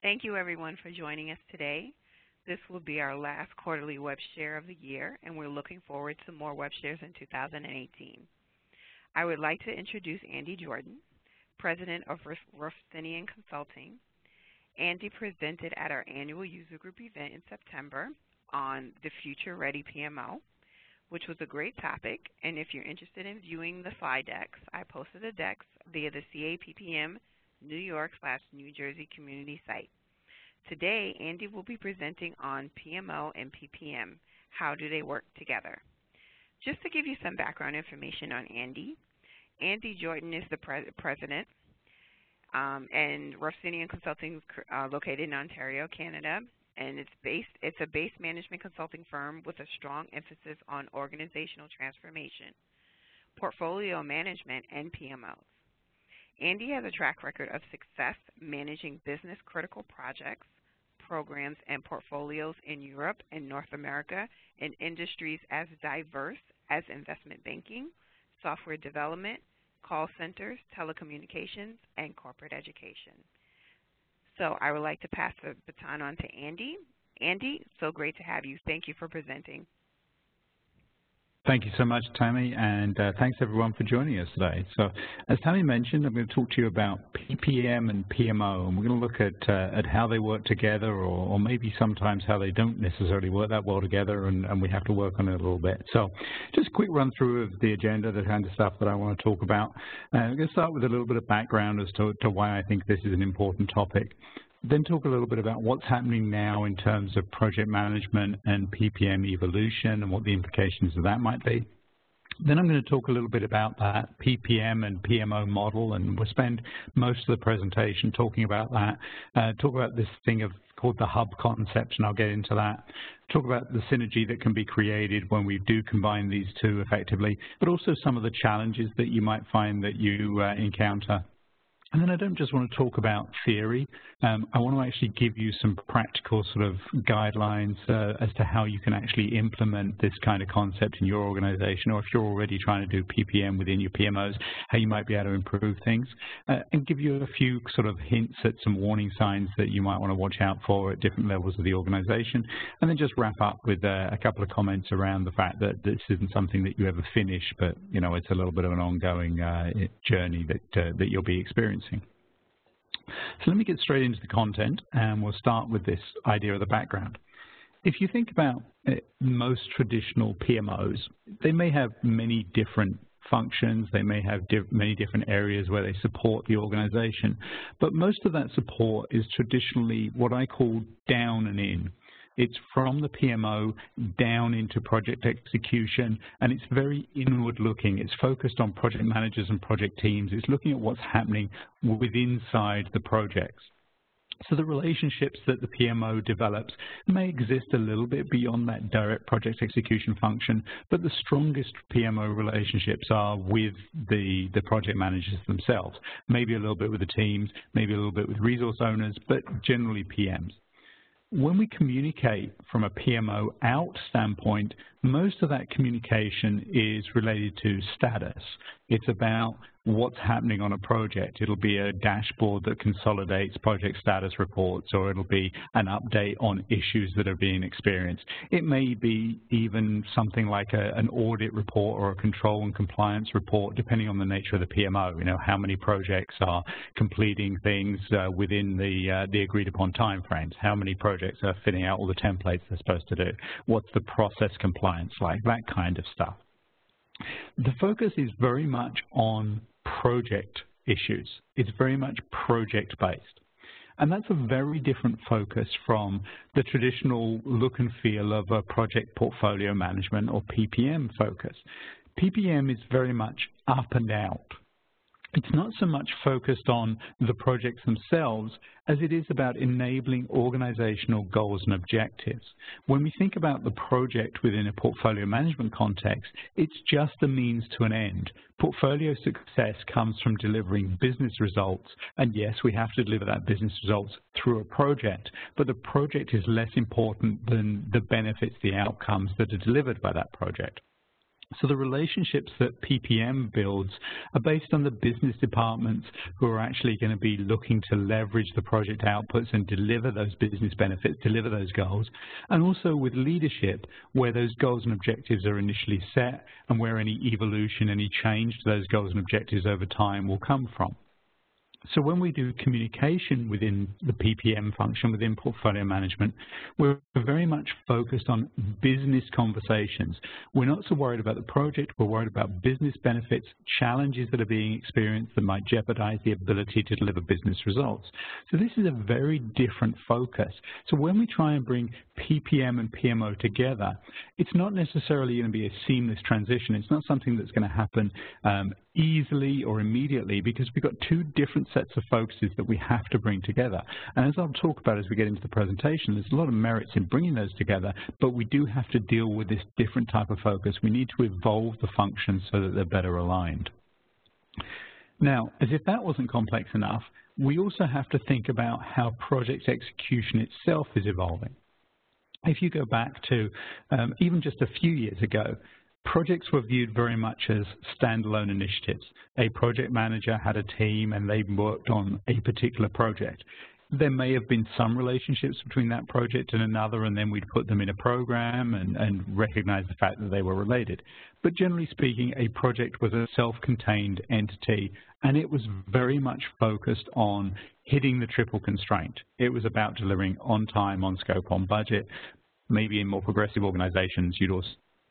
Thank you, everyone, for joining us today. This will be our last quarterly web share of the year, and we're looking forward to more web shares in 2018. I would like to introduce Andy Jordan, President of Roffensian Consulting. Andy presented at our annual user group event in September on the Future Ready PMO, which was a great topic. And if you're interested in viewing the slide decks, I posted the decks via the CAPPM New York/New Jersey community site. Today, Andy will be presenting on PMO and PPM. How do they work together? Just to give you some background information on Andy, Andy Jordan is the president, and Roffensian Consulting is located in Ontario, Canada, and it's a base management consulting firm with a strong emphasis on organizational transformation, portfolio management, and PMOs. Andy has a track record of success managing business-critical projects, programs, and portfolios in Europe and North America in industries as diverse as investment banking, software development, call centers, telecommunications, and corporate education. So I would like to pass the baton on to Andy. Andy, so great to have you. Thank you for presenting. Thank you so much, Tammy, and thanks everyone for joining us today. So, as Tammy mentioned, I'm going to talk to you about PPM and PMO, and we're going to look at how they work together, or maybe sometimes how they don't necessarily work that well together, and we have to work on it a little bit. So, just a quick run through of the agenda, the kind of stuff that I want to talk about. I'm going to start with a little bit of background as to why I think this is an important topic. Then talk a little bit about what's happening now in terms of project management and PPM evolution and what the implications of that might be. Then I'm going to talk a little bit about that PPM and PMO model, and we'll spend most of the presentation talking about that. Talk about this thing called the hub concept, and I'll get into that. Talk about the synergy that can be created when we do combine these two effectively, but also some of the challenges that you might find that you encounter. And then I don't just want to talk about theory. I want to actually give you some practical sort of guidelines as to how you can actually implement this kind of concept in your organization, or if you're already trying to do PPM within your PMOs, how you might be able to improve things, and give you a few sort of hints at some warning signs that you might want to watch out for at different levels of the organization, and then just wrap up with a couple of comments around the fact that this isn't something that you ever finish, but you know, it's a little bit of an ongoing journey that you'll be experiencing. So let me get straight into the content, and we'll start with this idea of the background. If you think about most traditional PMOs, they may have many different functions, they may have many different areas where they support the organization, but most of that support is traditionally what I call down and in. It's from the PMO down into project execution, and it's very inward looking. It's focused on project managers and project teams. It's looking at what's happening inside the projects. So the relationships that the PMO develops may exist a little bit beyond that direct project execution function, but the strongest PMO relationships are with the project managers themselves. Maybe a little bit with the teams, maybe a little bit with resource owners, but generally PMs. When we communicate from a PMO out standpoint, most of that communication is related to status. It's about what's happening on a project. It'll be a dashboard that consolidates project status reports, or it'll be an update on issues that are being experienced. It may be even something like an audit report or a control and compliance report, depending on the nature of the PMO. You know, how many projects are completing things within the agreed upon timeframes? How many projects are filling out all the templates they're supposed to do? What's the process compliance like? That kind of stuff. The focus is very much on project issues. It's very much project-based. And that's a very different focus from the traditional look and feel of a project portfolio management or PPM focus. PPM is very much up and out. It's not so much focused on the projects themselves as it is about enabling organizational goals and objectives. When we think about the project within a portfolio management context, it's just a means to an end. Portfolio success comes from delivering business results, and yes, we have to deliver that business results through a project, but the project is less important than the benefits, the outcomes that are delivered by that project. So the relationships that PPM builds are based on the business departments who are actually going to be looking to leverage the project outputs and deliver those business benefits, deliver those goals, and also with leadership where those goals and objectives are initially set and where any evolution, any change to those goals and objectives over time will come from. So when we do communication within the PPM function, within portfolio management, we're very much focused on business conversations. We're not so worried about the project, we're worried about business benefits, challenges that are being experienced that might jeopardize the ability to deliver business results. So this is a very different focus. So when we try and bring PPM and PMO together, it's not necessarily going to be a seamless transition. It's not something that's going to happen easily or immediately, because we've got two different sets of focuses that we have to bring together. And as I'll talk about as we get into the presentation, there's a lot of merits in bringing those together, but we do have to deal with this different type of focus. We need to evolve the functions so that they're better aligned. Now, as if that wasn't complex enough, we also have to think about how project execution itself is evolving. If you go back to even just a few years ago, projects were viewed very much as standalone initiatives. A project manager had a team and they worked on a particular project. There may have been some relationships between that project and another, and then we'd put them in a program and recognize the fact that they were related. But generally speaking, a project was a self-contained entity, and it was very much focused on hitting the triple constraint. It was about delivering on time, on scope, on budget. Maybe in more progressive organizations, you'd also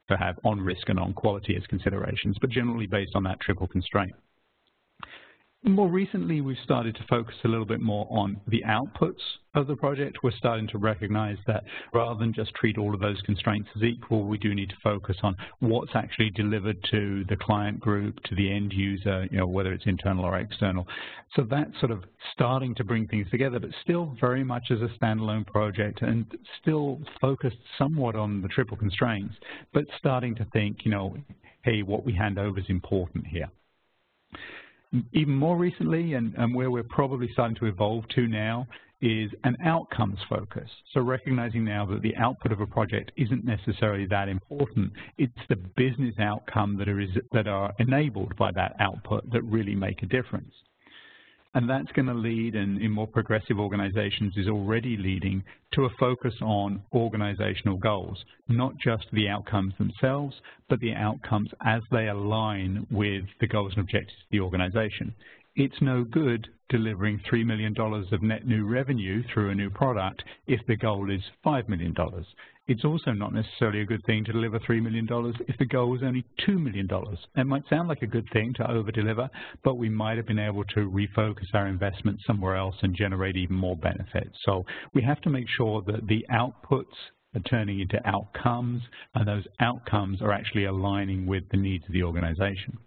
have on risk and on quality as considerations, but generally based on that triple constraint. More recently, we've started to focus a little bit more on the outputs of the project. We're starting to recognize that rather than just treat all of those constraints as equal, we do need to focus on what's actually delivered to the client group, to the end user, whether it's internal or external. So that's sort of starting to bring things together, but still very much as a standalone project and still focused somewhat on the triple constraints, but starting to think, hey, what we hand over is important here. Even more recently, and where we're probably starting to evolve to now, is an outcomes focus. So recognizing now that the output of a project isn't necessarily that important, it's the business outcome that are enabled by that output that really make a difference. And that's going to lead, and in more progressive organizations is already leading, to a focus on organizational goals, not just the outcomes themselves, but the outcomes as they align with the goals and objectives of the organization. It's no good delivering $3 million of net new revenue through a new product if the goal is $5 million. It's also not necessarily a good thing to deliver $3 million if the goal is only $2 million. It might sound like a good thing to over-deliver, but we might have been able to refocus our investment somewhere else and generate even more benefits. So we have to make sure that the outputs are turning into outcomes, and those outcomes are actually aligning with the needs of the organization.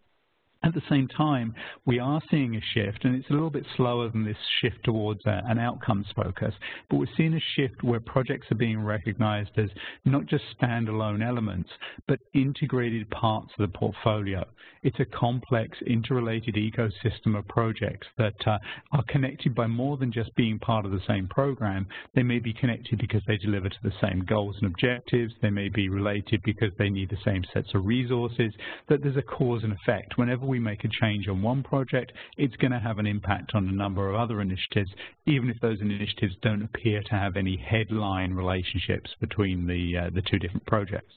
At the same time, we are seeing a shift, and it's a little bit slower than this shift towards an outcomes focus, but we're seeing a shift where projects are being recognized as not just standalone elements, but integrated parts of the portfolio. It's a complex, interrelated ecosystem of projects that are connected by more than just being part of the same program. They may be connected because they deliver to the same goals and objectives. They may be related because they need the same sets of resources, that there's a cause and effect. Whenever we make a change on one project, it's going to have an impact on a number of other initiatives, even if those initiatives don't appear to have any headline relationships between the two different projects.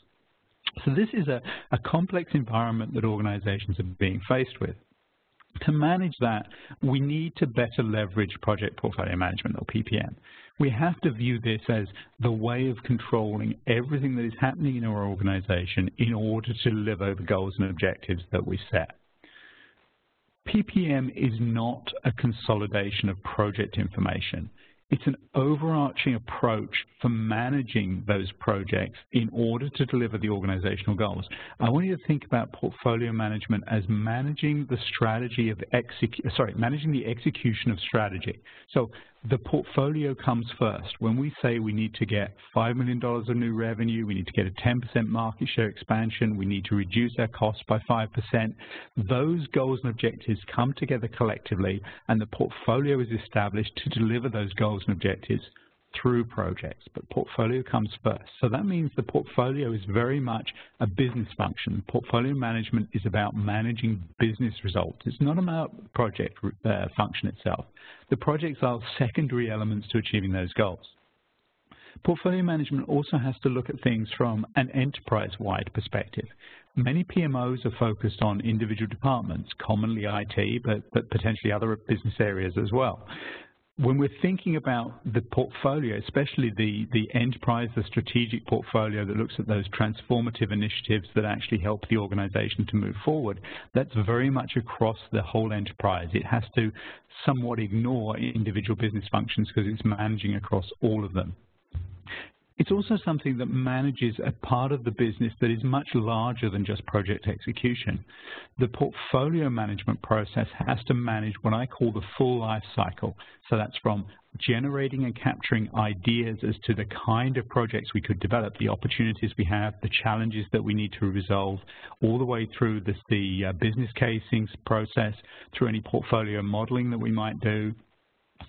So this is a complex environment that organizations are being faced with. To manage that, we need to better leverage project portfolio management, or PPM. We have to view this as the way of controlling everything that is happening in our organization in order to deliver the goals and objectives that we set. PPM is not a consolidation of project information. It's an overarching approach for managing those projects in order to deliver the organizational goals. I want you to think about portfolio management as managing the strategy of managing the execution of strategy. So the portfolio comes first. When we say we need to get $5 million of new revenue, we need to get a 10% market share expansion, we need to reduce our costs by 5%, those goals and objectives come together collectively, and the portfolio is established to deliver those goals and objectives through projects, but portfolio comes first. So that means the portfolio is very much a business function. Portfolio management is about managing business results. It's not about project function itself. The projects are secondary elements to achieving those goals. Portfolio management also has to look at things from an enterprise-wide perspective. Many PMOs are focused on individual departments, commonly IT, but potentially other business areas as well. When we're thinking about the portfolio, especially the enterprise, the strategic portfolio that looks at those transformative initiatives that actually help the organization to move forward, that's very much across the whole enterprise. It has to somewhat ignore individual business functions because it's managing across all of them. It's also something that manages a part of the business that is much larger than just project execution. The portfolio management process has to manage what I call the full life cycle. So that's from generating and capturing ideas as to the kind of projects we could develop, the opportunities we have, the challenges that we need to resolve, all the way through the business casing process, through any portfolio modeling that we might do,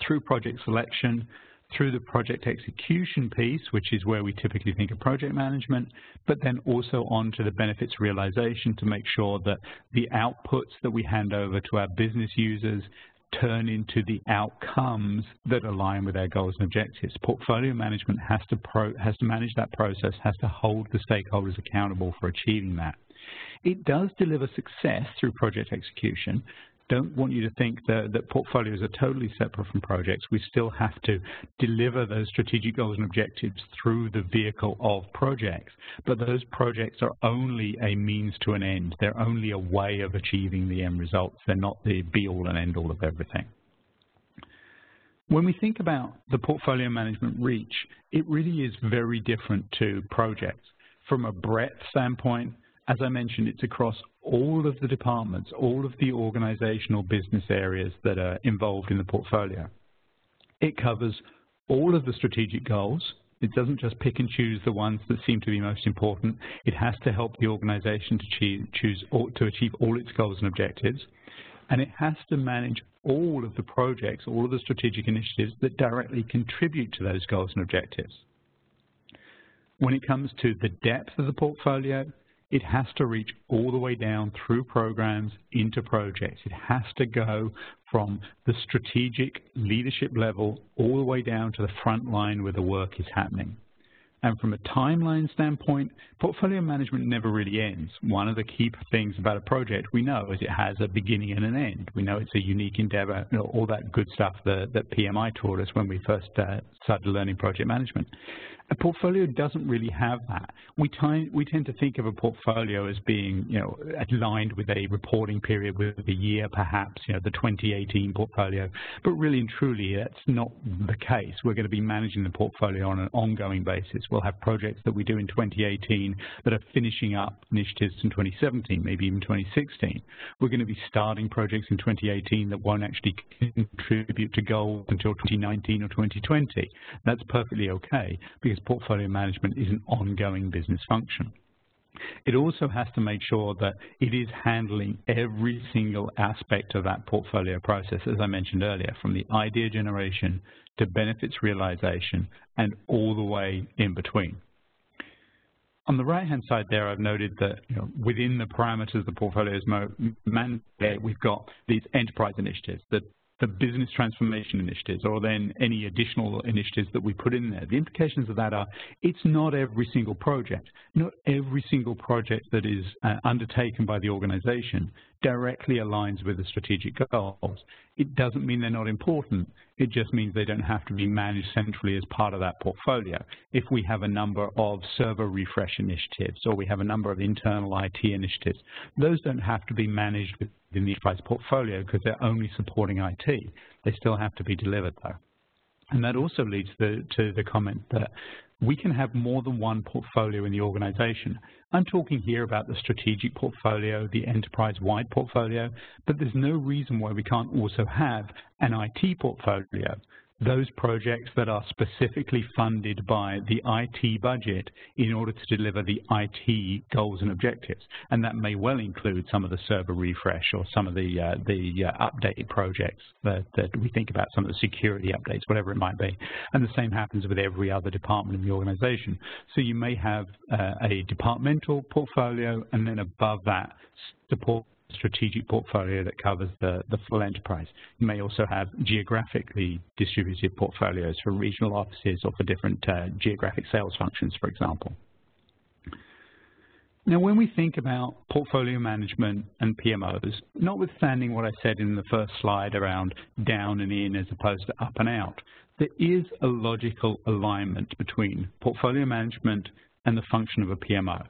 through project selection, through the project execution piece, which is where we typically think of project management, but then also on to the benefits realization to make sure that the outputs that we hand over to our business users turn into the outcomes that align with our goals and objectives. Portfolio management has to manage that process, has to hold the stakeholders accountable for achieving that. It does deliver success through project execution. Don't want you to think that portfolios are totally separate from projects. We still have to deliver those strategic goals and objectives through the vehicle of projects. But those projects are only a means to an end. They're only a way of achieving the end results. They're not the be-all and end-all of everything. When we think about the portfolio management reach, it really is very different to projects. From a breadth standpoint, as I mentioned, it's across all of the departments, all of the organizational business areas that are involved in the portfolio. It covers all of the strategic goals. It doesn't just pick and choose the ones that seem to be most important. It has to help the organization to achieve all its goals and objectives. And it has to manage all of the projects, all of the strategic initiatives that directly contribute to those goals and objectives. When it comes to the depth of the portfolio, it has to reach all the way down through programs into projects. It has to go from the strategic leadership level all the way down to the front line where the work is happening. And from a timeline standpoint, portfolio management never really ends. One of the key things about a project we know is it has a beginning and an end. We know it's a unique endeavor, all that good stuff that PMI taught us when we first started learning project management. A portfolio doesn't really have that. We tend to think of a portfolio as being, aligned with a reporting period, with a year perhaps, the 2018 portfolio. But really and truly, that's not the case. We're going to be managing the portfolio on an ongoing basis. We'll have projects that we do in 2018 that are finishing up initiatives in 2017, maybe even 2016. We're going to be starting projects in 2018 that won't actually contribute to goals until 2019 or 2020. That's perfectly okay, because portfolio management is an ongoing business function. It also has to make sure that it is handling every single aspect of that portfolio process, as I mentioned earlier, from the idea generation to benefits realization and all the way in between. On the right-hand side there, I've noted that within the parameters the portfolio is managed, we've got these enterprise initiatives, the business transformation initiatives, or then any additional initiatives that we put in there. The implications of that are it's not every single project. Not every single project that is undertaken by the organization directly aligns with the strategic goals. It doesn't mean they're not important. It just means they don't have to be managed centrally as part of that portfolio. If we have a number of server refresh initiatives or we have a number of internal IT initiatives, those don't have to be managed within the enterprise portfolio because they're only supporting IT. They still have to be delivered though. And that also leads to the comment that we can have more than one portfolio in the organization. I'm talking here about the strategic portfolio, the enterprise-wide portfolio, but there's no reason why we can't also have an IT portfolio. those projects that are specifically funded by the IT budget in order to deliver the IT goals and objectives. And that may well include some of the server refresh or some of the update projects that we think about, some of the security updates, whatever it might be. And the same happens with every other department in the organization. So you may have a departmental portfolio, and then above that, support strategic portfolio that covers the full enterprise. You may also have geographically distributed portfolios for regional offices or for different geographic sales functions, for example. Now, when we think about portfolio management and PMOs, notwithstanding what I said in the first slide around down and in as opposed to up and out, there is a logical alignment between portfolio management and the function of a PMO.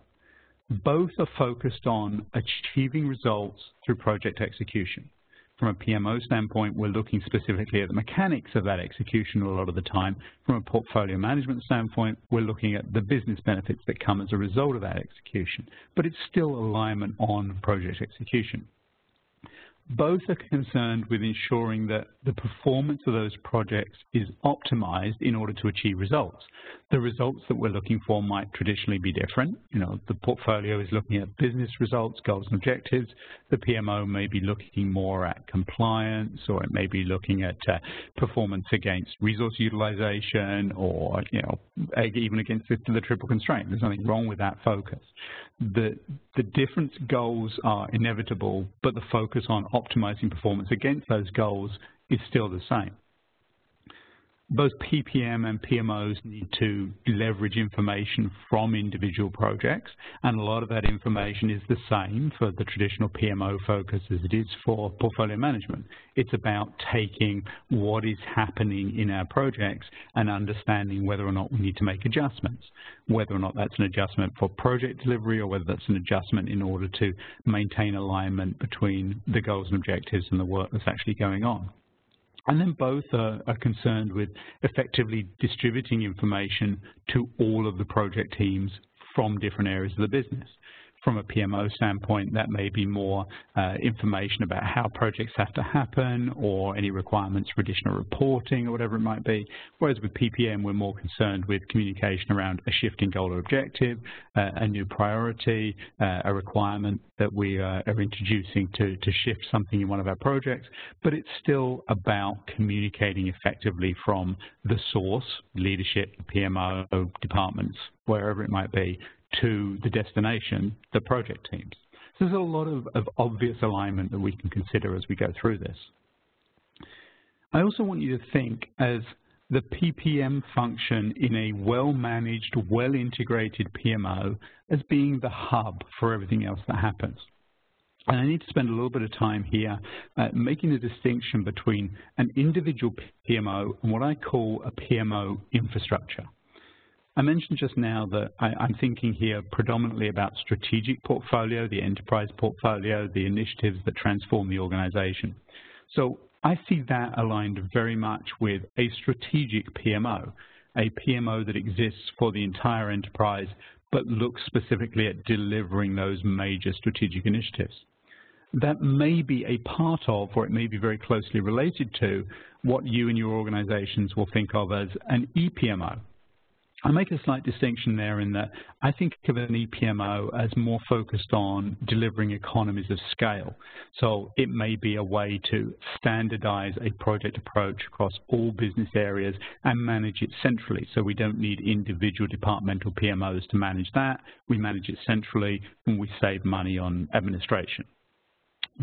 Both are focused on achieving results through project execution. From a PMO standpoint, we're looking specifically at the mechanics of that execution a lot of the time. From a portfolio management standpoint, we're looking at the business benefits that come as a result of that execution. But it's still alignment on project execution. Both are concerned with ensuring that the performance of those projects is optimized in order to achieve results. The results that we're looking for might traditionally be different. You know, the portfolio is looking at business results, goals and objectives. The PMO may be looking more at compliance, or it may be looking at performance against resource utilization, or even against the triple constraint. There's nothing wrong with that focus. The different goals are inevitable, but the focus on optimizing performance against those goals is still the same. Both PPM and PMOs need to leverage information from individual projects, and a lot of that information is the same for the traditional PMO focus as it is for portfolio management. It's about taking what is happening in our projects and understanding whether or not we need to make adjustments, whether or not that's an adjustment for project delivery or whether that's an adjustment in order to maintain alignment between the goals and objectives and the work that's actually going on. And then both are concerned with effectively distributing information to all of the project teams from different areas of the business. From a PMO standpoint, that may be more information about how projects have to happen or any requirements for additional reporting or whatever it might be. Whereas with PPM, we're more concerned with communication around a shifting goal or objective, a new priority, a requirement that we are introducing to shift something in one of our projects. But it's still about communicating effectively from the source, leadership, PMO, departments, wherever it might be, to the destination, the project teams. So there's a lot of obvious alignment that we can consider as we go through this. I also want you to think as the PPM function in a well-managed, well-integrated PMO as being the hub for everything else that happens. And I need to spend a little bit of time here making a distinction between an individual PMO and what I call a PMO infrastructure. I mentioned just now that I'm thinking here predominantly about strategic portfolio, the enterprise portfolio, the initiatives that transform the organization. So I see that aligned very much with a strategic PMO, a PMO that exists for the entire enterprise but looks specifically at delivering those major strategic initiatives. That may be a part of, or it may be very closely related to, what you and your organizations will think of as an ePMO. I make a slight distinction there in that I think of an ePMO as more focused on delivering economies of scale. So it may be a way to standardize a project approach across all business areas and manage it centrally. So we don't need individual departmental PMOs to manage that. We manage it centrally and we save money on administration.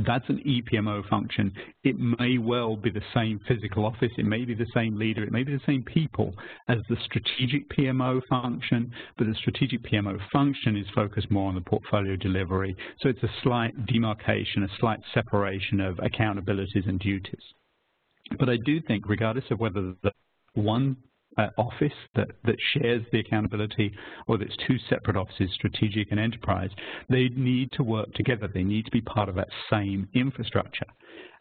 That's an ePMO function. It may well be the same physical office, it may be the same leader, it may be the same people as the strategic PMO function, but the strategic PMO function is focused more on the portfolio delivery. So it's a slight demarcation, a slight separation of accountabilities and duties. But I do think, regardless of whether the one office that shares the accountability or that's two separate offices, strategic and enterprise, they need to work together. They need to be part of that same infrastructure.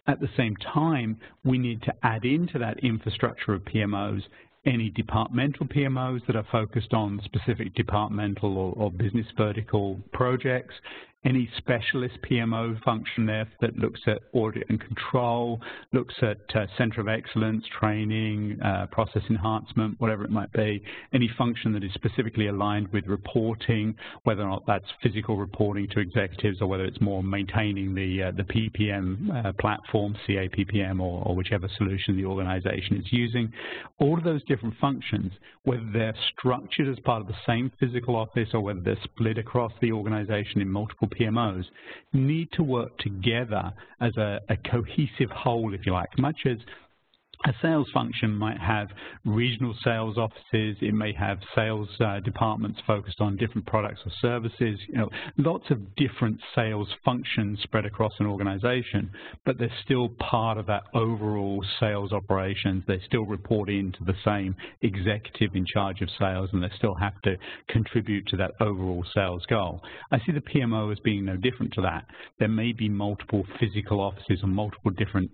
At the same time, we need to add into that infrastructure of PMOs any departmental PMOs that are focused on specific departmental or business vertical projects, any specialist PMO function there that looks at audit and control, looks at center of excellence, training, process enhancement, whatever it might be, any function that is specifically aligned with reporting, whether or not that's physical reporting to executives or whether it's more maintaining the PPM platform, CA PPM, or whichever solution the organization is using. All of those different functions, whether they're structured as part of the same physical office or whether they're split across the organization in multiple PMOs, need to work together as a cohesive whole, if you like, much as a sales function might have regional sales offices, it may have sales departments focused on different products or services, lots of different sales functions spread across an organization, but they're still part of that overall sales operations. They still report into the same executive in charge of sales, and they still have to contribute to that overall sales goal. I see the PMO as being no different to that. There may be multiple physical offices and multiple different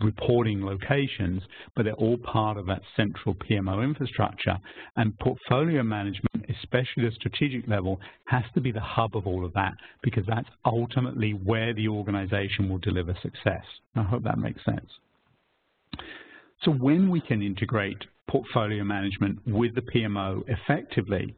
reporting locations, but they're all part of that central PMO infrastructure. And portfolio management, especially at a strategic level, has to be the hub of all of that, because that's ultimately where the organization will deliver success. I hope that makes sense. So when we can integrate portfolio management with the PMO effectively,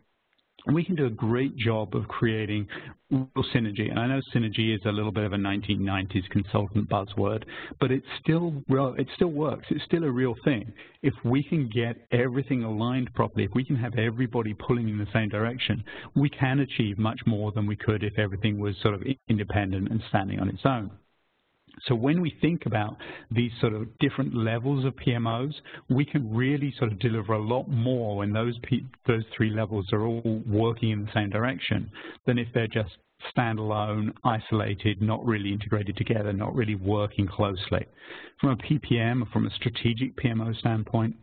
we can do a great job of creating real synergy. And I know synergy is a little bit of a 1990s consultant buzzword, but it still works. It's still a real thing. If we can get everything aligned properly, if we can have everybody pulling in the same direction, we can achieve much more than we could if everything was sort of independent and standing on its own. So when we think about these sort of different levels of PMOs, we can really sort of deliver a lot more when those three levels are all working in the same direction than if they're just standalone, isolated, not really integrated together, not really working closely. From a PPM, or from a strategic PMO standpoint,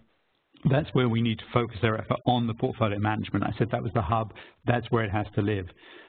that's where we need to focus our effort on the portfolio management. I said that was the hub. That's where it has to live.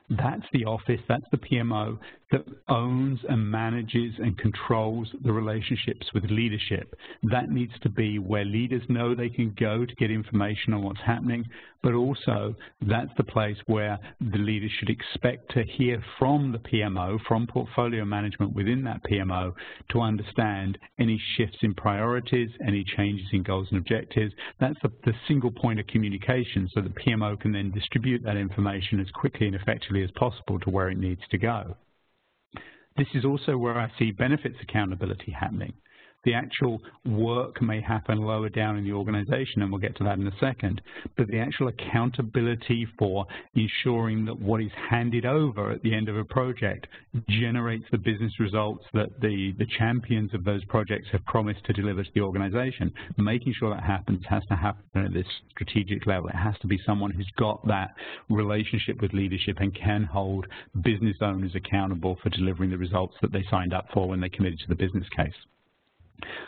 That's the office, that's the PMO that owns and manages and controls the relationships with leadership. That needs to be where leaders know they can go to get information on what's happening, but also that's the place where the leaders should expect to hear from the PMO, from portfolio management within that PMO, to understand any shifts in priorities, any changes in goals and objectives. That's the single point of communication, so the PMO can then distribute that information as quickly and effectively as possible to where it needs to go. This is also where I see benefits accountability happening. The actual work may happen lower down in the organization, and we'll get to that in a second, but the actual accountability for ensuring that what is handed over at the end of a project generates the business results that the champions of those projects have promised to deliver to the organization. Making sure that happens has to happen at this strategic level. It has to be someone who's got that relationship with leadership and can hold business owners accountable for delivering the results that they signed up for when they committed to the business case.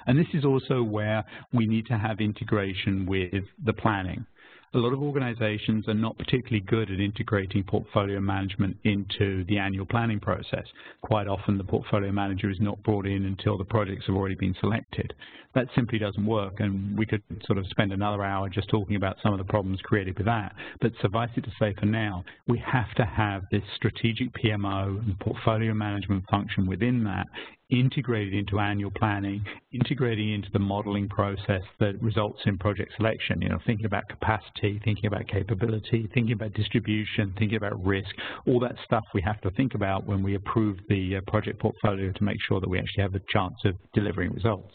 And this is also where we need to have integration with the planning. A lot of organizations are not particularly good at integrating portfolio management into the annual planning process. Quite often the portfolio manager is not brought in until the projects have already been selected. That simply doesn't work, and we could sort of spend another hour just talking about some of the problems created with that. But suffice it to say for now, we have to have this strategic PMO and portfolio management function within that integrated into annual planning, integrating into the modeling process that results in project selection, thinking about capacity, thinking about capability, thinking about distribution, thinking about risk, all that stuff we have to think about when we approve the project portfolio to make sure that we actually have a chance of delivering results.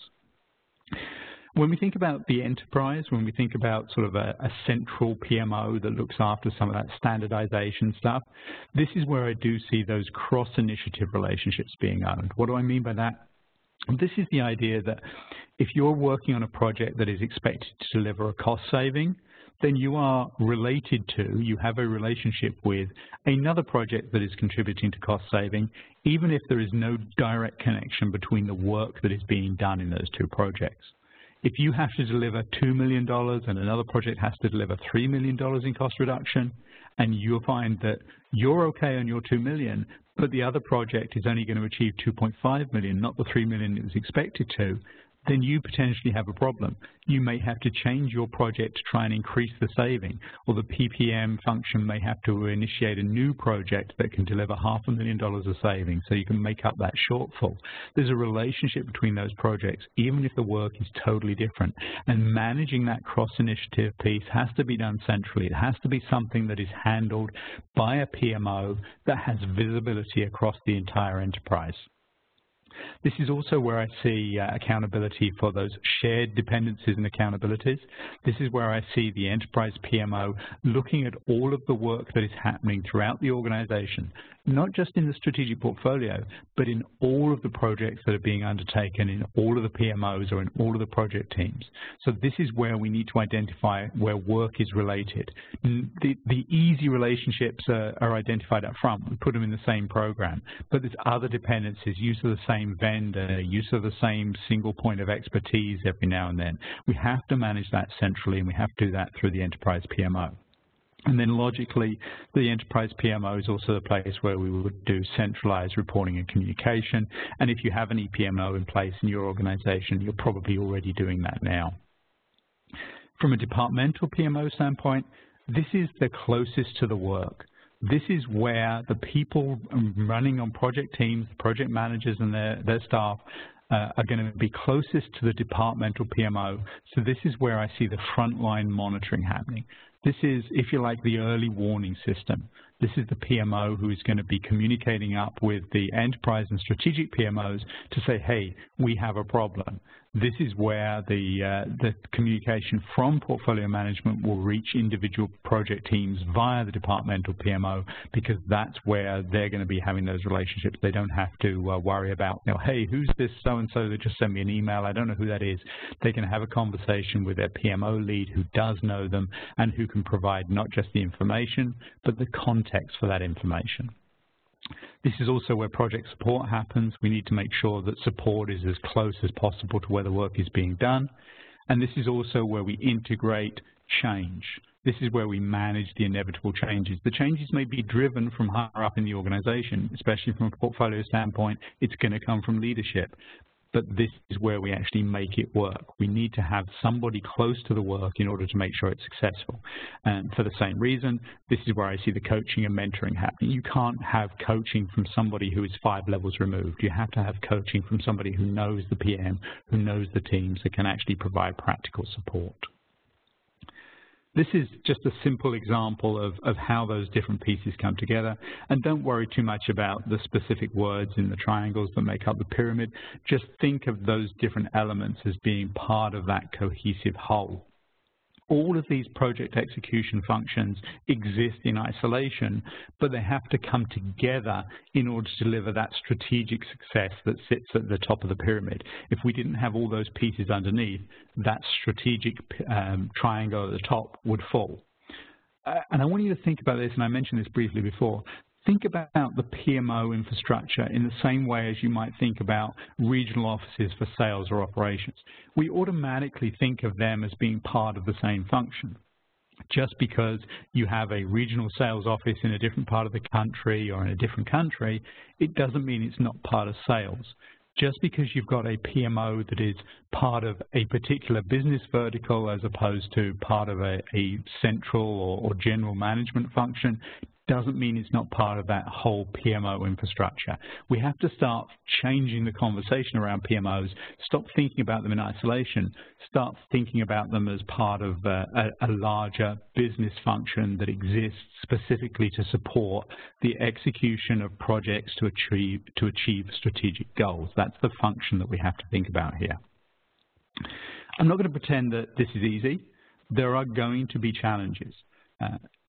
When we think about the enterprise, when we think about sort of a central PMO that looks after some of that standardization stuff, this is where I do see those cross-initiative relationships being owned. What do I mean by that? This is the idea that if you're working on a project that is expected to deliver a cost saving, then you are related to, you have a relationship with another project that is contributing to cost saving, even if there is no direct connection between the work that is being done in those two projects. If you have to deliver $2 million and another project has to deliver $3 million in cost reduction, and you find that you're okay on your $2 million, but the other project is only going to achieve $2.5 million, not the $3 million it was expected to, then you potentially have a problem. You may have to change your project to try and increase the saving, or the PPM function may have to initiate a new project that can deliver $500,000 of savings so you can make up that shortfall. There's a relationship between those projects, even if the work is totally different. And managing that cross-initiative piece has to be done centrally. It has to be something that is handled by a PMO that has visibility across the entire enterprise. This is also where I see accountability for those shared dependencies and accountabilities. This is where I see the enterprise PMO looking at all of the work that is happening throughout the organization, not just in the strategic portfolio, but in all of the projects that are being undertaken in all of the PMOs or in all of the project teams. So this is where we need to identify where work is related. The easy relationships are identified up front. We put them in the same program, but there's other dependencies, use of the same vendor, use of the same single point of expertise every now and then. We have to manage that centrally, and we have to do that through the enterprise PMO. And then logically, the enterprise PMO is also the place where we would do centralized reporting and communication. And if you have an ePMO in place in your organization, you're probably already doing that now. From a departmental PMO standpoint, this is the closest to the work. This is where the people running on project teams, project managers and their staff are going to be closest to the departmental PMO. So this is where I see the frontline monitoring happening. This is, if you like, the early warning system. This is the PMO who is going to be communicating up with the enterprise and strategic PMOs to say, hey, we have a problem. This is where the communication from portfolio management will reach individual project teams via the departmental PMO, because that's where they're going to be having those relationships. They don't have to worry about, hey, who's this so-and-so that just sent me an email? I don't know who that is. They can have a conversation with their PMO lead who does know them and who can provide not just the information, but the context for that information. This is also where project support happens. We need to make sure that support is as close as possible to where the work is being done. And this is also where we integrate change. This is where we manage the inevitable changes. The changes may be driven from higher up in the organization, especially from a portfolio standpoint. It's going to come from leadership. But this is where we actually make it work. We need to have somebody close to the work in order to make sure it's successful. And for the same reason, this is where I see the coaching and mentoring happening. You can't have coaching from somebody who is 5 levels removed. You have to have coaching from somebody who knows the PM, who knows the teams, that can actually provide practical support. This is just a simple example of how those different pieces come together. And don't worry too much about the specific words in the triangles that make up the pyramid. Just think of those different elements as being part of that cohesive whole. All of these project execution functions exist in isolation, but they have to come together in order to deliver that strategic success that sits at the top of the pyramid. If we didn't have all those pieces underneath, that strategic triangle at the top would fall. And I want you to think about this, and I mentioned this briefly before. Think about the PMO infrastructure in the same way as you might think about regional offices for sales or operations. We automatically think of them as being part of the same function. Just because you have a regional sales office in a different part of the country or in a different country, it doesn't mean it's not part of sales. Just because you've got a PMO that is part of a particular business vertical as opposed to part of a central or general management function doesn't mean it's not part of that whole PMO infrastructure. We have to start changing the conversation around PMOs, stop thinking about them in isolation, start thinking about them as part of a larger business function that exists specifically to support the execution of projects to achieve strategic goals. That's the function that we have to think about here. I'm not going to pretend that this is easy. There are going to be challenges.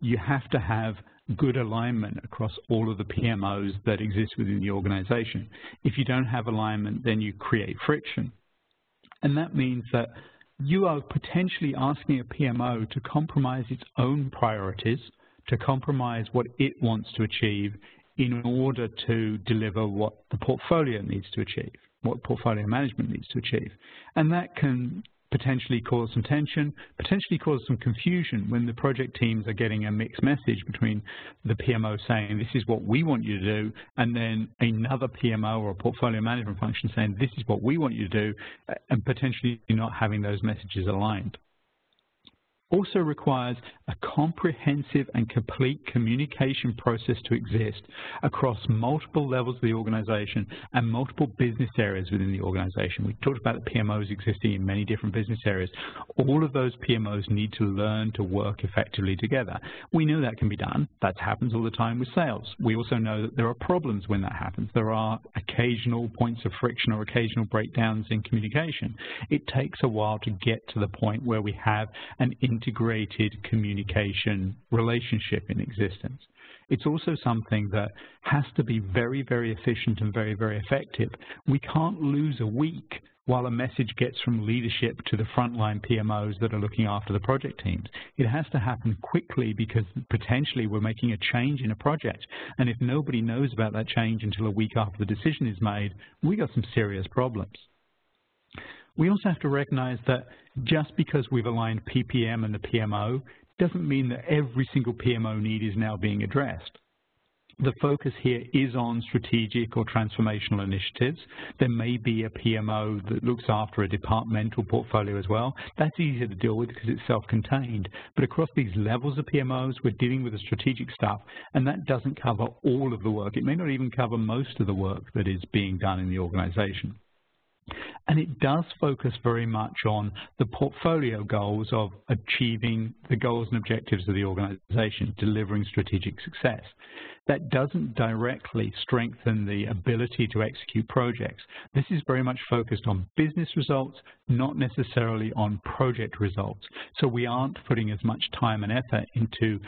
You have to have good alignment across all of the PMOs that exist within the organization. If you don't have alignment, then you create friction. And that means that you are potentially asking a PMO to compromise its own priorities, to compromise what it wants to achieve in order to deliver what the portfolio needs to achieve, what portfolio management needs to achieve. And that can potentially cause some tension, potentially cause some confusion when the project teams are getting a mixed message between the PMO saying this is what we want you to do, and then another PMO or a portfolio management function saying this is what we want you to do, and potentially not having those messages aligned. Also requires a comprehensive and complete communication process to exist across multiple levels of the organization and multiple business areas within the organization. We talked about the PMOs existing in many different business areas. All of those PMOs need to learn to work effectively together. We know that can be done. That happens all the time with sales. We also know that there are problems when that happens. There are occasional points of friction or occasional breakdowns in communication. It takes a while to get to the point where we have an integrated communication relationship in existence. It's also something that has to be very, very efficient and very, very effective. We can't lose a week while a message gets from leadership to the frontline PMOs that are looking after the project teams. It has to happen quickly because potentially we're making a change in a project. And if nobody knows about that change until a week after the decision is made, we got some serious problems. We also have to recognize that just because we've aligned PPM and the PMO doesn't mean that every single PMO need is now being addressed. The focus here is on strategic or transformational initiatives. There may be a PMO that looks after a departmental portfolio as well. That's easier to deal with because it's self-contained. But across these levels of PMOs, we're dealing with the strategic stuff, and that doesn't cover all of the work. It may not even cover most of the work that is being done in the organization. And it does focus very much on the portfolio goals of achieving the goals and objectives of the organization, delivering strategic success. That doesn't directly strengthen the ability to execute projects. This is very much focused on business results, not necessarily on project results. So we aren't putting as much time and effort into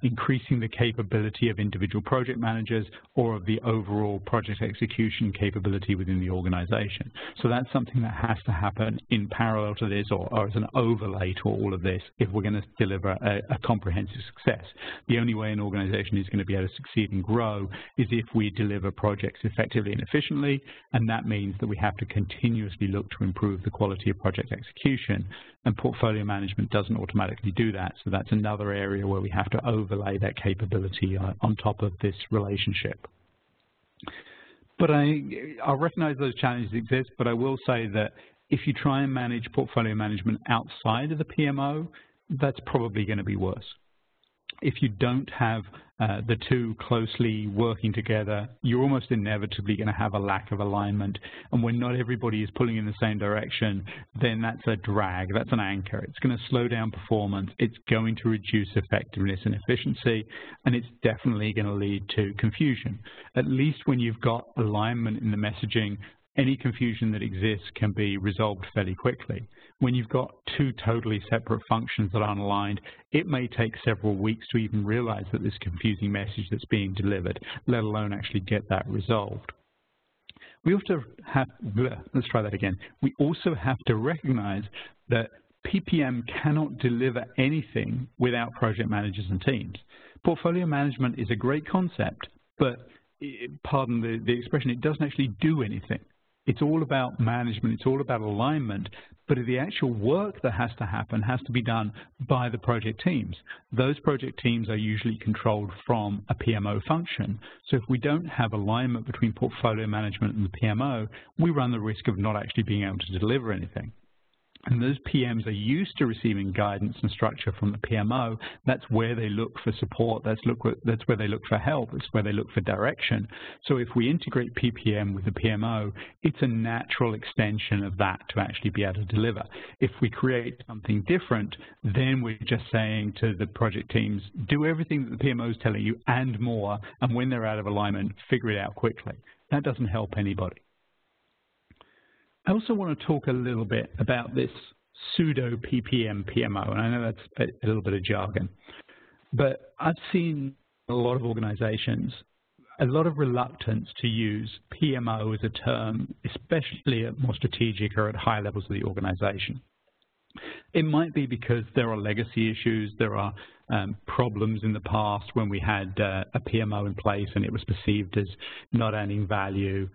increasing the capability of individual project managers or of the overall project execution capability within the organization. So that's something that has to happen in parallel to this or as an overlay to all of this if we're going to deliver a comprehensive success. The only way an organization is going to be able to succeed and grow is if we deliver projects effectively and efficiently, and that means that we have to continuously look to improve the quality of project execution, and portfolio management doesn't automatically do that. So that's another area where we have to overlay that capability on top of this relationship. But I'll recognize those challenges exist, but I will say that if you try and manage portfolio management outside of the PMO, that's probably going to be worse. If you don't have the two closely working together, you're almost inevitably going to have a lack of alignment. And when not everybody is pulling in the same direction, then that's a drag, that's an anchor. It's going to slow down performance, it's going to reduce effectiveness and efficiency, and it's definitely going to lead to confusion. At least when you've got alignment in the messaging, any confusion that exists can be resolved fairly quickly. When you've got two totally separate functions that aren't aligned, it may take several weeks to even realize that there's a confusing message that's being delivered, let alone actually get that resolved. We also have, let's try that again. We also have to recognize that PPM cannot deliver anything without project managers and teams. Portfolio management is a great concept, but pardon the expression, it doesn't actually do anything. It's all about management, it's all about alignment, but the actual work that has to happen has to be done by the project teams. Those project teams are usually controlled from a PMO function. So if we don't have alignment between portfolio management and the PMO, we run the risk of not actually being able to deliver anything. And those PMs are used to receiving guidance and structure from the PMO. That's where they look for support. That's where they look for help. It's where they look for direction. So if we integrate PPM with the PMO, it's a natural extension of that to actually be able to deliver. If we create something different, then we're just saying to the project teams, do everything that the PMO is telling you and more, and when they're out of alignment, figure it out quickly. That doesn't help anybody. I also want to talk a little bit about this pseudo PPM PMO, and I know that's a little bit of jargon, but I've seen a lot of organizations, a lot of reluctance to use PMO as a term, especially at more strategic or at high levels of the organization. It might be because there are legacy issues, there are problems in the past when we had a PMO in place and it was perceived as not adding value.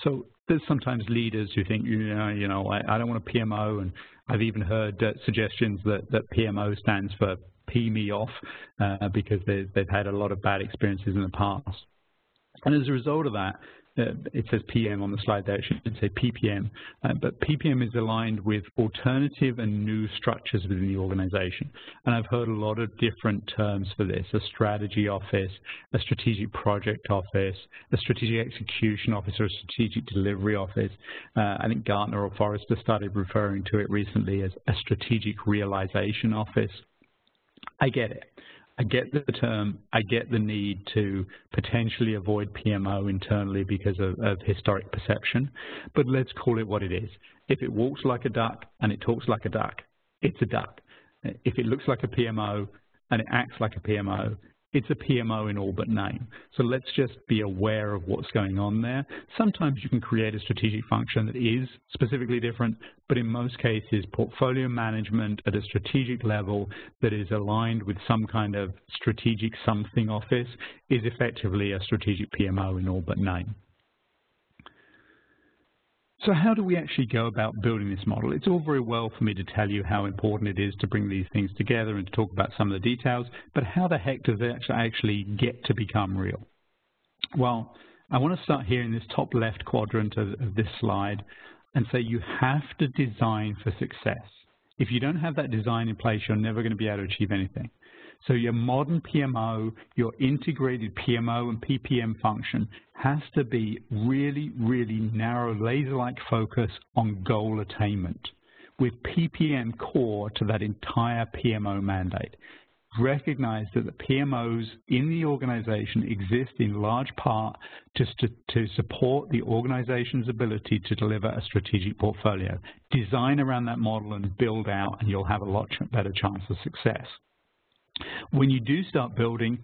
So there's sometimes leaders who think, I don't want a PMO, and I've even heard suggestions that PMO stands for P me off because they've had a lot of bad experiences in the past. And as a result of that, it says PM on the slide there, it should say PPM, but PPM is aligned with alternative and new structures within the organization. And I've heard a lot of different terms for this: a strategy office, a strategic project office, a strategic execution office, or a strategic delivery office. I think Gartner or Forrester started referring to it recently as a strategic realization office. I get it. I get the term, I get the need to potentially avoid PMO internally because of historic perception, but let's call it what it is. If it walks like a duck and it talks like a duck, it's a duck. If it looks like a PMO and it acts like a PMO, it's a PMO in all but name. So let's just be aware of what's going on there. Sometimes you can create a strategic function that is specifically different, but in most cases, portfolio management at a strategic level that is aligned with some kind of strategic something office is effectively a strategic PMO in all but name. So how do we actually go about building this model? It's all very well for me to tell you how important it is to bring these things together and to talk about some of the details, but how the heck does it actually get to become real? Well, I want to start here in this top left quadrant of this slide and say you have to design for success. If you don't have that design in place, you're never going to be able to achieve anything. So your modern PMO, your integrated PMO and PPM function has to be really, really narrow, laser-like focus on goal attainment, with PPM core to that entire PMO mandate. Recognize that the PMOs in the organization exist in large part to support the organization's ability to deliver a strategic portfolio. Design around that model and build out, and you'll have a lot better chance of success. When you do start building,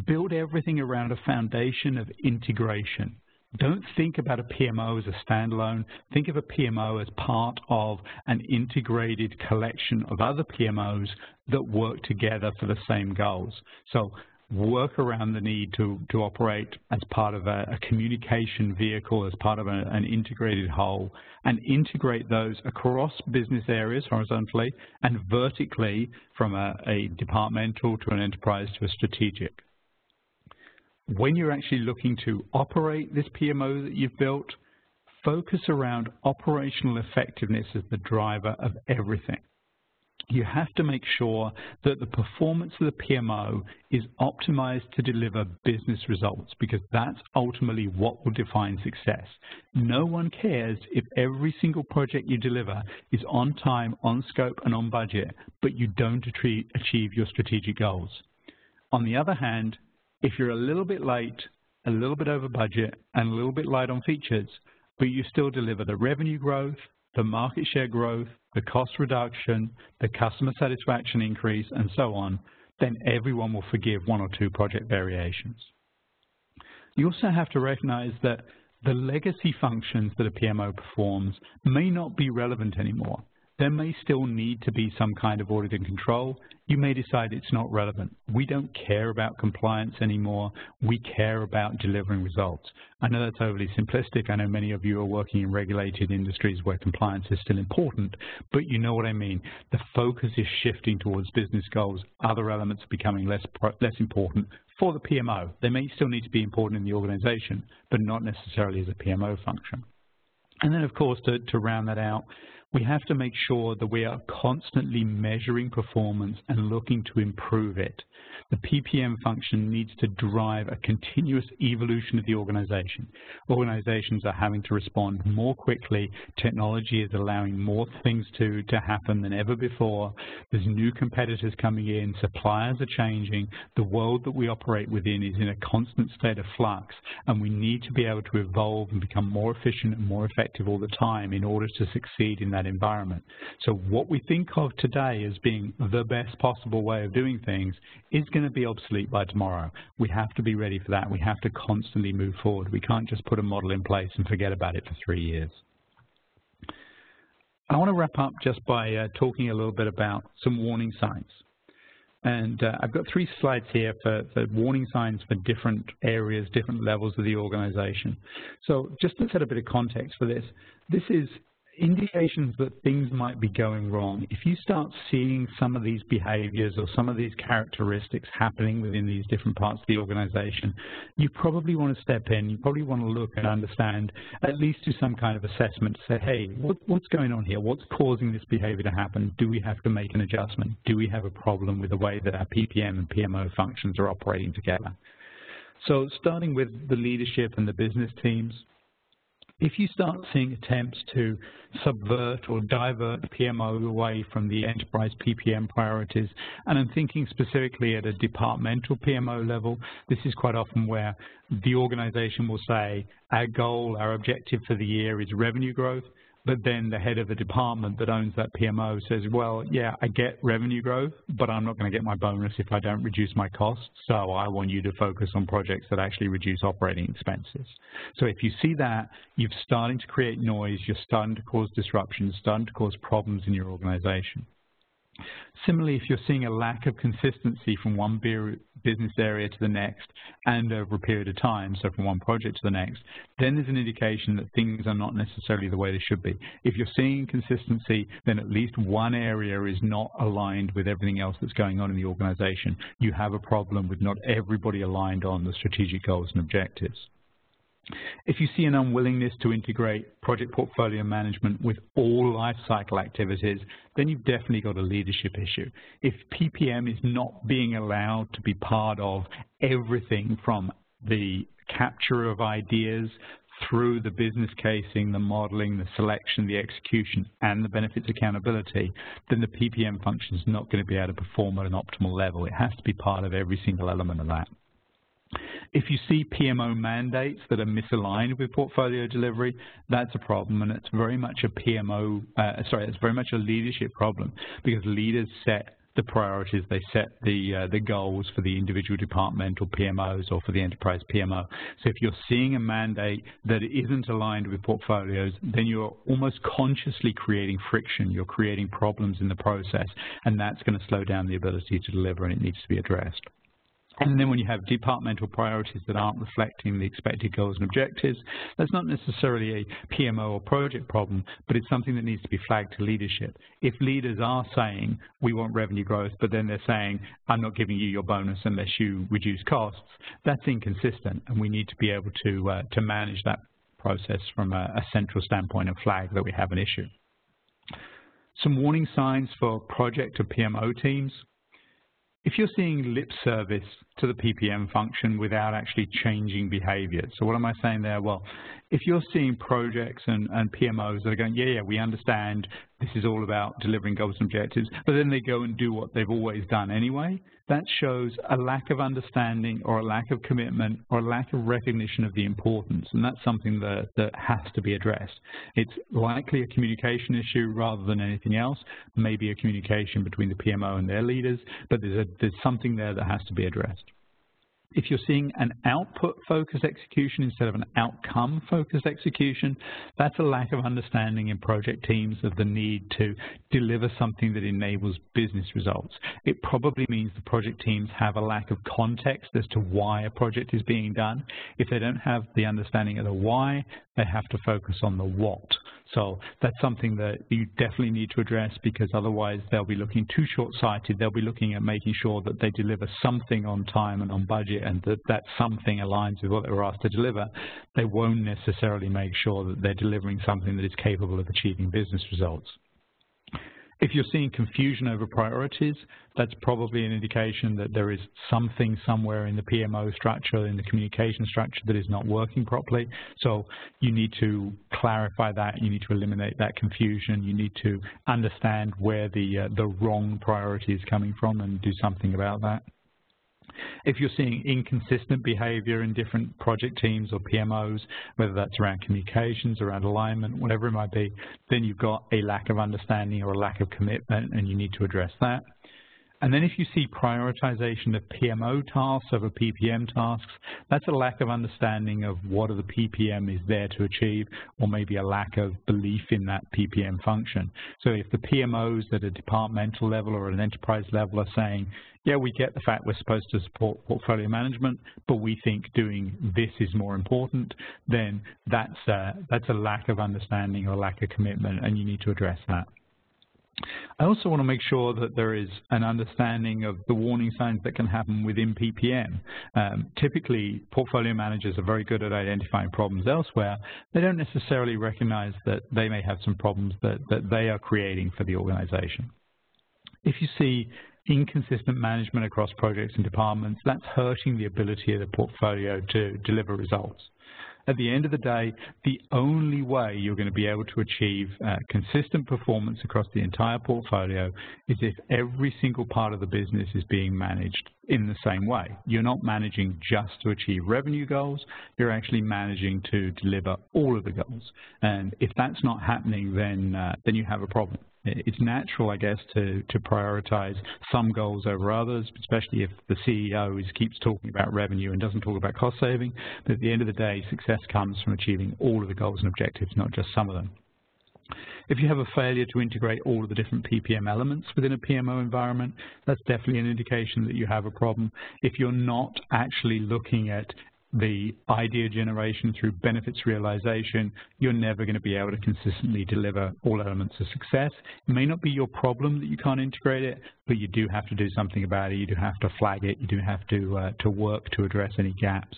build everything around a foundation of integration. Don't think about a PMO as a standalone. Think of a PMO as part of an integrated collection of other PMOs that work together for the same goals. So work around the need to operate as part of a communication vehicle, as part of an integrated whole, and integrate those across business areas horizontally and vertically from a departmental to an enterprise to a strategic. When you're actually looking to operate this PMO that you've built, focus around operational effectiveness as the driver of everything. You have to make sure that the performance of the PMO is optimized to deliver business results, because that's ultimately what will define success. No one cares if every single project you deliver is on time, on scope, and on budget, but you don't achieve your strategic goals. On the other hand, if you're a little bit late, a little bit over budget, and a little bit light on features, but you still deliver the revenue growth, the market share growth, the cost reduction, the customer satisfaction increase, and so on, then everyone will forgive one or two project variations. You also have to recognize that the legacy functions that a PMO performs may not be relevant anymore. There may still need to be some kind of audit and control. You may decide it's not relevant. We don't care about compliance anymore. We care about delivering results. I know that's overly simplistic. I know many of you are working in regulated industries where compliance is still important, but you know what I mean. The focus is shifting towards business goals. Other elements are becoming less important for the PMO. They may still need to be important in the organization, but not necessarily as a PMO function. And then, of course, to round that out, we have to make sure that we are constantly measuring performance and looking to improve it. The PPM function needs to drive a continuous evolution of the organization. Organizations are having to respond more quickly. Technology is allowing more things to happen than ever before. There's new competitors coming in. Suppliers are changing. The world that we operate within is in a constant state of flux, and we need to be able to evolve and become more efficient and more effective all the time in order to succeed in that environment. So what we think of today as being the best possible way of doing things is going to be obsolete by tomorrow. We have to be ready for that. We have to constantly move forward. We can't just put a model in place and forget about it for 3 years. I want to wrap up just by talking a little bit about some warning signs. And I've got 3 slides here for warning signs for different areas, different levels of the organization. So just to set a bit of context for this, this is indications that things might be going wrong. If you start seeing some of these behaviors or some of these characteristics happening within these different parts of the organization, you probably want to step in, you probably want to look and understand, at least do some kind of assessment to say, hey, what's going on here? What's causing this behavior to happen? Do we have to make an adjustment? Do we have a problem with the way that our PPM and PMO functions are operating together? So starting with the leadership and the business teams, if you start seeing attempts to subvert or divert PMO away from the enterprise PPM priorities, and I'm thinking specifically at a departmental PMO level, this is quite often where the organization will say, our goal, our objective for the year is revenue growth, but then the head of the department that owns that PMO says, well, yeah, I get revenue growth, but I'm not going to get my bonus if I don't reduce my costs, so I want you to focus on projects that actually reduce operating expenses. So if you see that, you're starting to create noise, you're starting to cause disruptions, starting to cause problems in your organization. Similarly, if you're seeing a lack of consistency from one business area to the next and over a period of time, so from one project to the next, then there's an indication that things are not necessarily the way they should be. If you're seeing consistency, then at least one area is not aligned with everything else that's going on in the organization. You have a problem with not everybody aligned on the strategic goals and objectives. If you see an unwillingness to integrate project portfolio management with all life cycle activities, then you've definitely got a leadership issue. If PPM is not being allowed to be part of everything from the capture of ideas through the business casing, the modeling, the selection, the execution, and the benefits accountability, then the PPM function is not going to be able to perform at an optimal level. It has to be part of every single element of that. If you see PMO mandates that are misaligned with portfolio delivery, that's a problem, and it's very much a it's very much a leadership problem, because leaders set the priorities, they set the goals for the individual departmental PMOs or for the enterprise PMO. So if you're seeing a mandate that isn't aligned with portfolios, then you're almost consciously creating friction, you're creating problems in the process, and that's going to slow down the ability to deliver, and it needs to be addressed. And then when you have departmental priorities that aren't reflecting the expected goals and objectives, that's not necessarily a PMO or project problem, but it's something that needs to be flagged to leadership. If leaders are saying, we want revenue growth, but then they're saying, I'm not giving you your bonus unless you reduce costs, that's inconsistent, and we need to be able to manage that process from a central standpoint and flag that we have an issue. Some warning signs for project or PMO teams. If you're seeing lip service to the PPM function without actually changing behavior. So what am I saying there? Well, if you're seeing projects and PMOs that are going, yeah, we understand this is all about delivering goals and objectives, but then they go and do what they've always done anyway, that shows a lack of understanding or a lack of commitment or a lack of recognition of the importance, and that's something that has to be addressed. It's likely a communication issue rather than anything else, maybe a communication between the PMO and their leaders, but there's something there that has to be addressed. If you're seeing an output-focused execution instead of an outcome-focused execution, that's a lack of understanding in project teams of the need to deliver something that enables business results. It probably means the project teams have a lack of context as to why a project is being done. If they don't have the understanding of the why, they have to focus on the what. So that's something that you definitely need to address, because otherwise they'll be looking too short-sighted. They'll be looking at making sure that they deliver something on time and on budget, and that something aligns with what they were asked to deliver. They won't necessarily make sure that they're delivering something that is capable of achieving business results. If you're seeing confusion over priorities, that's probably an indication that there is something somewhere in the PMO structure, in the communication structure, that is not working properly. So you need to clarify that. You need to eliminate that confusion. You need to understand where the wrong priority is coming from and do something about that. If you're seeing inconsistent behavior in different project teams or PMOs, whether that's around communications, around alignment, whatever it might be, then you've got a lack of understanding or a lack of commitment, and you need to address that. And then if you see prioritization of PMO tasks over PPM tasks, that's a lack of understanding of what the PPM is there to achieve, or maybe a lack of belief in that PPM function. So if the PMOs at a departmental level or an enterprise level are saying, yeah, we get the fact we're supposed to support portfolio management, but we think doing this is more important, then that's a lack of understanding or lack of commitment, and you need to address that. I also want to make sure that there is an understanding of the warning signs that can happen within PPM. Typically, portfolio managers are very good at identifying problems elsewhere. They don't necessarily recognize that they may have some problems that they are creating for the organization. If you see inconsistent management across projects and departments, that's hurting the ability of the portfolio to deliver results. At the end of the day, the only way you're going to be able to achieve consistent performance across the entire portfolio is if every single part of the business is being managed in the same way. You're not managing just to achieve revenue goals, you're actually managing to deliver all of the goals. And if that's not happening, then you have a problem. It's natural, I guess, to prioritize some goals over others, especially if the CEO keeps talking about revenue and doesn't talk about cost saving. But at the end of the day, success comes from achieving all of the goals and objectives, not just some of them. If you have a failure to integrate all of the different PPM elements within a PMO environment, that's definitely an indication that you have a problem. If you're not actually looking at the idea generation through benefits realization, you're never going to be able to consistently deliver all elements of success. It may not be your problem that you can't integrate it, but you do have to do something about it. You do have to flag it. You do have to work to address any gaps.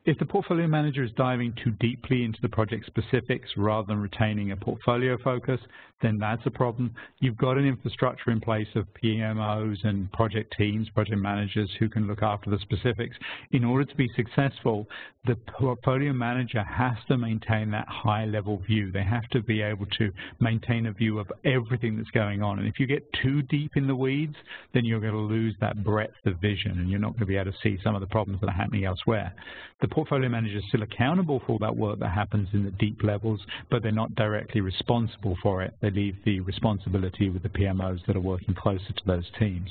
If the portfolio manager is diving too deeply into the project specifics rather than retaining a portfolio focus, then that's a problem. You've got an infrastructure in place of PMOs and project teams, project managers who can look after the specifics. In order to be successful, the portfolio manager has to maintain that high-level view. They have to be able to maintain a view of everything that's going on. And if you get too deep in the weeds, then you're going to lose that breadth of vision, and you're not going to be able to see some of the problems that are happening elsewhere. The portfolio manager is still accountable for all that work that happens in the deep levels, but they're not directly responsible for it. They leave the responsibility with the PMOs that are working closer to those teams.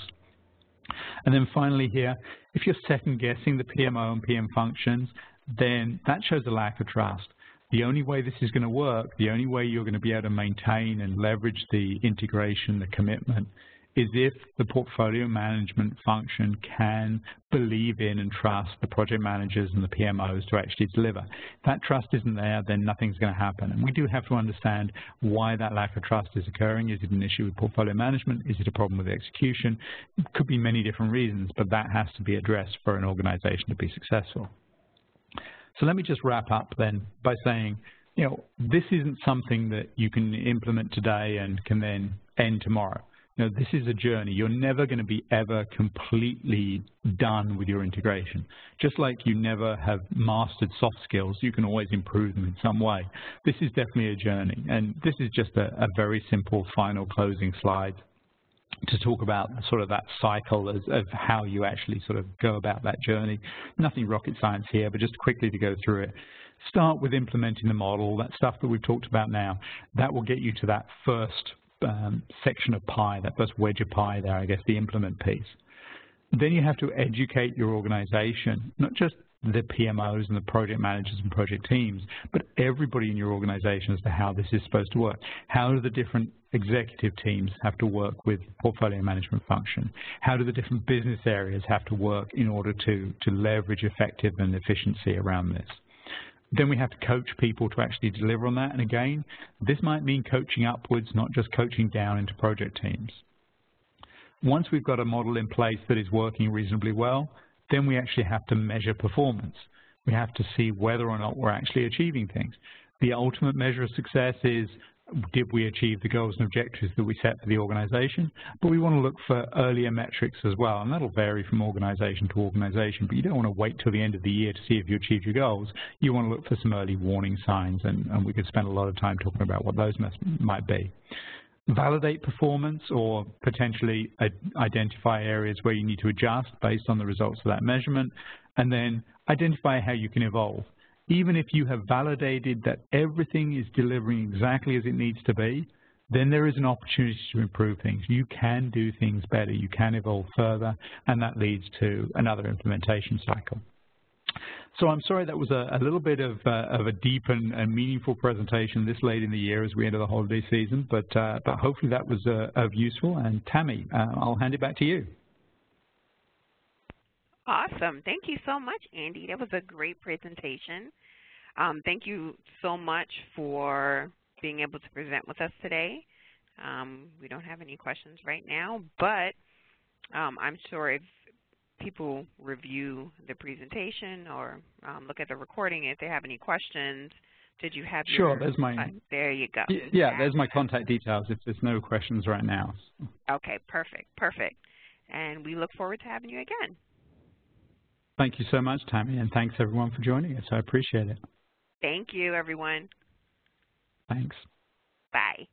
And then finally here, if you're second-guessing the PMO and PM functions, then that shows a lack of trust. The only way this is going to work, the only way you're going to be able to maintain and leverage the integration, the commitment, is if the portfolio management function can believe in and trust the project managers and the PMOs to actually deliver. If that trust isn't there, then nothing's going to happen. And we do have to understand why that lack of trust is occurring. Is it an issue with portfolio management? Is it a problem with execution? It could be many different reasons, but that has to be addressed for an organization to be successful. So let me just wrap up then by saying, this isn't something that you can implement today and can then end tomorrow. This is a journey. You're never going to be ever completely done with your integration. Just like you never have mastered soft skills, you can always improve them in some way. This is definitely a journey, and this is just a very simple final closing slide to talk about sort of that cycle of how you actually sort of go about that journey. Nothing rocket science here, but just quickly to go through it. Start with implementing the model, that stuff that we've talked about now. That will get you to that first section of pie, that first wedge of pie there, I guess, the implement piece. Then you have to educate your organization, not just the PMOs and the project managers and project teams, but everybody in your organization as to how this is supposed to work. How do the different executive teams have to work with portfolio management function? How do the different business areas have to work in order to leverage effective and efficiency around this? Then we have to coach people to actually deliver on that. And again, this might mean coaching upwards, not just coaching down into project teams. Once we've got a model in place that is working reasonably well, then we actually have to measure performance. We have to see whether or not we're actually achieving things. The ultimate measure of success is, did we achieve the goals and objectives that we set for the organization? But we want to look for earlier metrics as well, and that'll vary from organization to organization, but you don't want to wait till the end of the year to see if you achieved your goals. You want to look for some early warning signs, and we could spend a lot of time talking about what those might be. Validate performance, or potentially identify areas where you need to adjust based on the results of that measurement, and then identify how you can evolve. Even if you have validated that everything is delivering exactly as it needs to be, then there is an opportunity to improve things. You can do things better. You can evolve further, and that leads to another implementation cycle. So I'm sorry that was a little bit of a deep and meaningful presentation this late in the year as we enter the holiday season, but hopefully that was of useful. And Tammy, I'll hand it back to you. Awesome. Thank you so much, Andy. That was a great presentation. Thank you so much for being able to present with us today. We don't have any questions right now, but I'm sure if people review the presentation or look at the recording, if they have any questions, did you have Sure, there's my... there you go. Yeah, there's my contact details if there's no questions right now. Okay, perfect, perfect. And we look forward to having you again. Thank you so much, Tammy, and thanks everyone for joining us. I appreciate it. Thank you, everyone. Thanks. Bye.